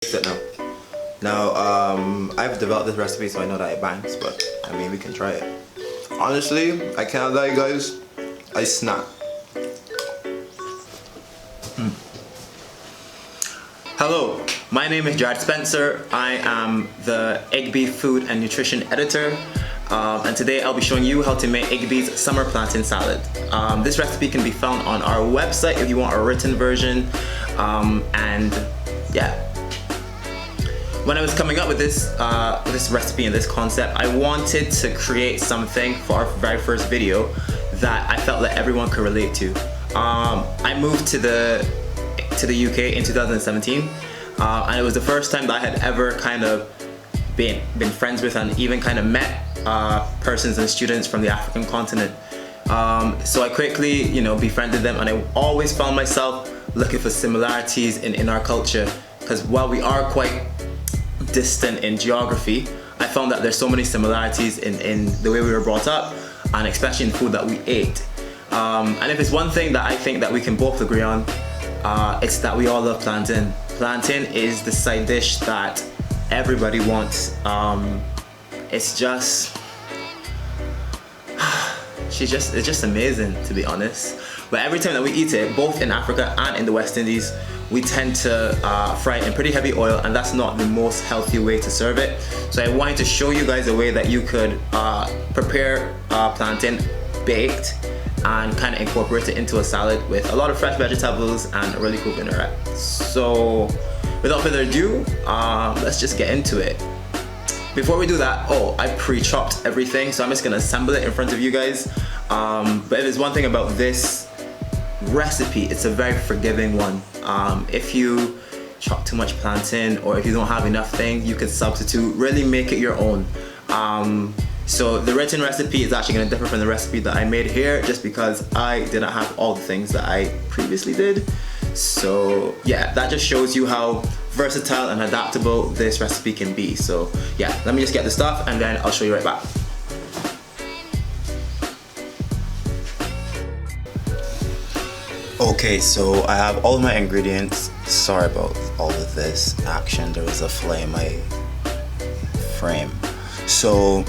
It now. I've developed this recipe so I know that it bangs, but I mean, we can try it. Honestly, I can't lie, guys. I snap. Hello, my name is Jared Spencer. I am the IGBI Food and Nutrition Editor. And today I'll be showing you how to make IGBI's summer plantain salad. This recipe can be found on our website if you want a written version. And yeah. When I was coming up with this recipe and this concept, I wanted to create something for our very first video that I felt that everyone could relate to. I moved to the UK in 2017, and it was the first time that I had ever kind of been friends with and even kind of met persons and students from the African continent. So I quickly, befriended them, and I always found myself looking for similarities in our culture, because while we are quite distant in geography, I found that there's so many similarities in the way we were brought up, and especially in the food that we ate. And if it's one thing that I think that we can both agree on, it's that we all love plantain. Plantain is the side dish that everybody wants. It's just amazing, to be honest. But every time that we eat it, both in Africa and in the West Indies, we tend to fry it in pretty heavy oil, and that's not the most healthy way to serve it. So I wanted to show you guys a way that you could prepare plantain baked and kind of incorporate it into a salad with a lot of fresh vegetables and a really cool vinaigrette. So without further ado, let's just get into it. Before we do that, I pre-chopped everything, so I'm just gonna assemble it in front of you guys. But if there's one thing about this recipe, it's a very forgiving one. If you chop too much plantain, or if you don't have enough thing, you can substitute, really make it your own. So the written recipe is actually going to differ from the recipe that I made here, just because I didn't have all the things that I previously did. So yeah, that just shows you how versatile and adaptable this recipe can be. So yeah, let me just get the stuff and then I'll show you right back. Okay, so I have all of my ingredients. Sorry about all of this action. There was a fly in my frame. So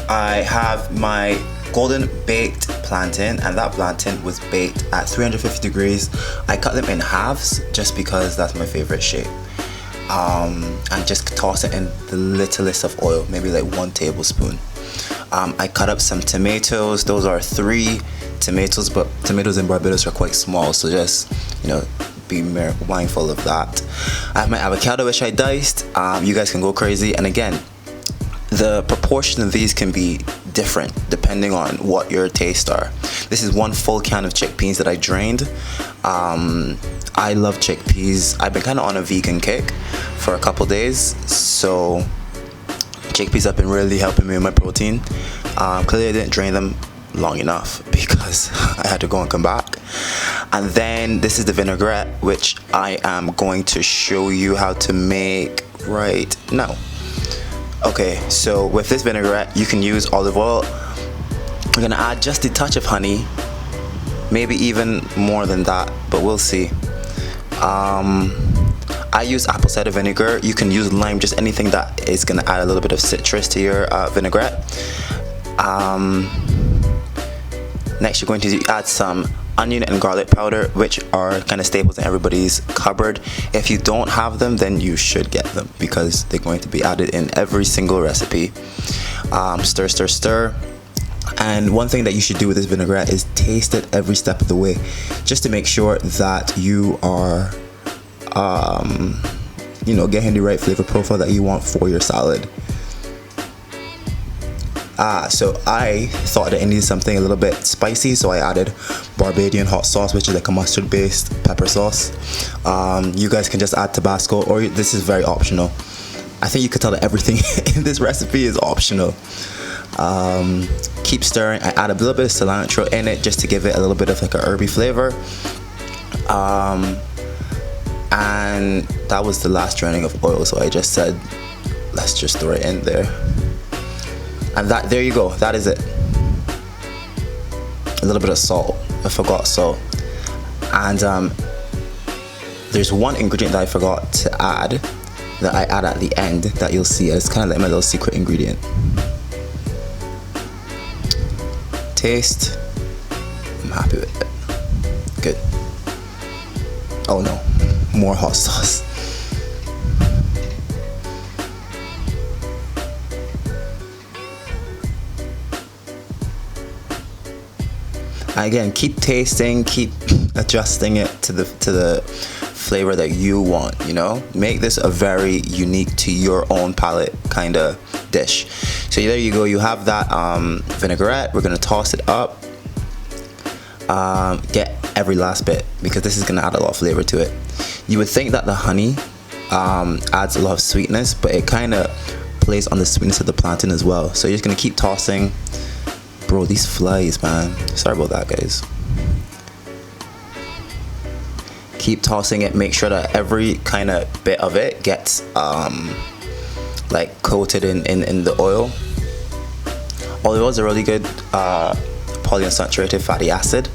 I have my golden baked plantain, and that plantain was baked at 350 degrees. I cut them in halves just because that's my favorite shape. And just toss it in the littlest of oil, maybe like 1 tablespoon. I cut up some tomatoes. Those are 3 tomatoes, but tomatoes in Barbados are quite small, so just be mindful of that. I have my avocado, which I diced. You guys can go crazy, and again, the proportion of these can be different depending on what your tastes are. This is 1 full can of chickpeas that I drained. I love chickpeas. I've been kind of on a vegan kick for a couple days, so chickpeas have been really helping me with my protein. Clearly I didn't drain them long enough because I had to go and come back. And then this is the vinaigrette, which I am going to show you how to make right now. Okay, so with this vinaigrette, you can use olive oil. We're gonna add just a touch of honey, maybe even more than that, but we'll see. I use apple cider vinegar. You can use lime, just anything that is gonna add a little bit of citrus to your vinaigrette. Next, you're going to add some onion and garlic powder, which are kind of staples in everybody's cupboard. If you don't have them, then you should get them because they're going to be added in every single recipe. Stir, stir, stir. And one thing that you should do with this vinaigrette is taste it every step of the way, just to make sure that you are getting the right flavor profile that you want for your salad. So I thought that it needed something a little bit spicy, so I added Barbadian hot sauce, which is like a mustard based pepper sauce. You guys can just add Tabasco, or this is very optional. I think you could tell that everything in this recipe is optional. Keep stirring. I add a little bit of cilantro in it just to give it a little bit of like a herby flavor. And that was the last draining of oil, so I just said let's just throw it in there. And there you go, that is it. A little bit of salt, I forgot salt. And there's one ingredient that I forgot to add, that I add at the end that you'll see as kind of like my little secret ingredient. Taste, I'm happy with it. Good. Oh no, more hot sauce. Again, keep tasting, keep adjusting it to the flavor that you want, you know? Make this a very unique to your own palate kind of dish. So there you go, you have that vinaigrette. We're gonna toss it up. Get every last bit, because this is gonna add a lot of flavor to it. You would think that the honey adds a lot of sweetness, but it kind of plays on the sweetness of the plantain as well. So you're just gonna keep tossing. Bro, these flies, man. Sorry about that, guys. Keep tossing it. Make sure that every kind of bit of it gets like coated in the oil. Olive oil is a really good polyunsaturated fatty acid.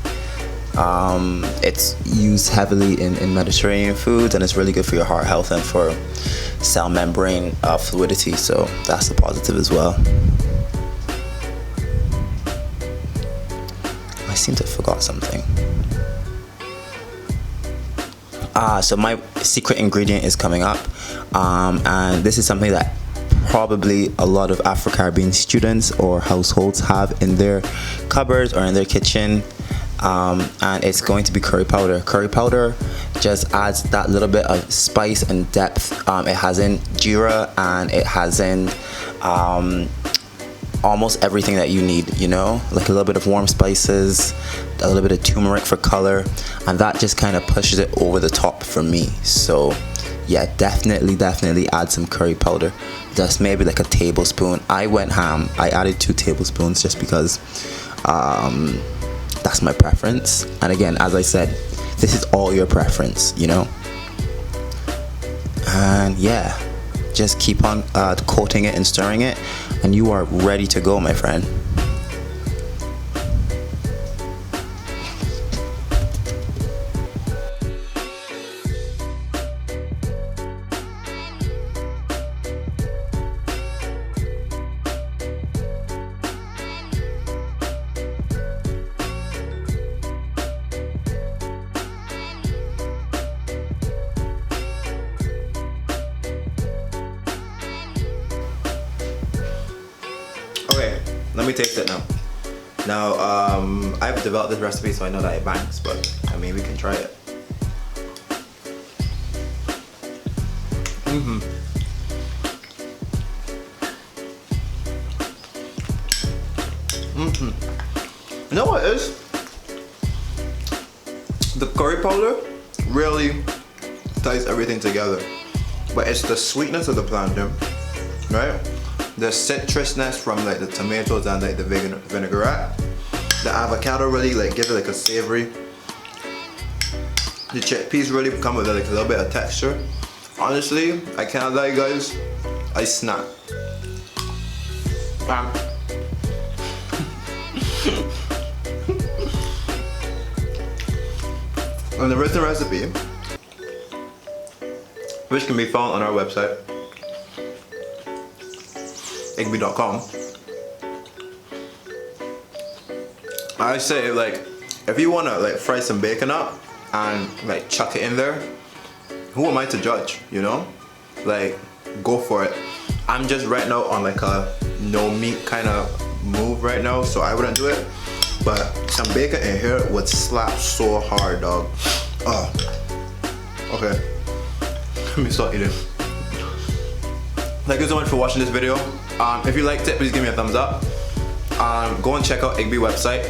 It's used heavily in Mediterranean foods, and it's really good for your heart health and for cell membrane fluidity. So that's a positive as well. I seem to have forgot something. So my secret ingredient is coming up, and this is something that probably a lot of Afro-Caribbean students or households have in their cupboards or in their kitchen, and it's going to be curry powder. Curry powder just adds that little bit of spice and depth. It has in jeera, and it has in almost everything that you need, you know, like a little bit of warm spices, a little bit of turmeric for color, and that just kind of pushes it over the top for me. So yeah, definitely add some curry powder, just maybe like a tablespoon. I went ham, I added 2 tablespoons just because that's my preference. And again, as I said, this is all your preference, you know. And yeah, just keep on coating it and stirring it, and you are ready to go, my friend. Okay, let me taste it now. Now, I've developed this recipe so I know that it bangs, but I mean, we can try it. You know what it is? The curry powder really ties everything together, but it's the sweetness of the plantain, right? The citrusness from like the tomatoes and like the vinaigrette. The avocado really like gives it like a savory. The chickpeas really come with like a little bit of texture. Honestly, I can't lie, guys, I snap. And the written recipe, which can be found on our website, IGBI.com. I say, like, if you wanna like fry some bacon up and like chuck it in there, who am I to judge, you know? Like, go for it. I'm just right now on like a no meat kind of move right now, so I wouldn't do it. But some bacon in here would slap so hard, dog. Oh, okay. Let me start eating. Thank you so much for watching this video. If you liked it, please give me a thumbs up. Go and check out IGBI website.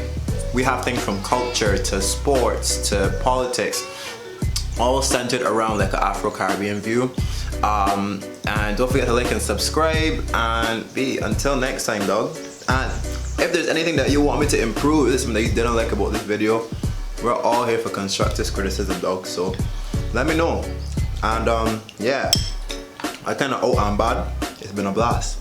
We have things from culture to sports to politics, all centered around like an Afro-Caribbean view. And don't forget to like and subscribe, and until next time, dog. And if there's anything that you want me to improve, this is something that you didn't like about this video, we're all here for constructive criticism, dog. So let me know. And yeah, I kind of out and bad. It's been a blast.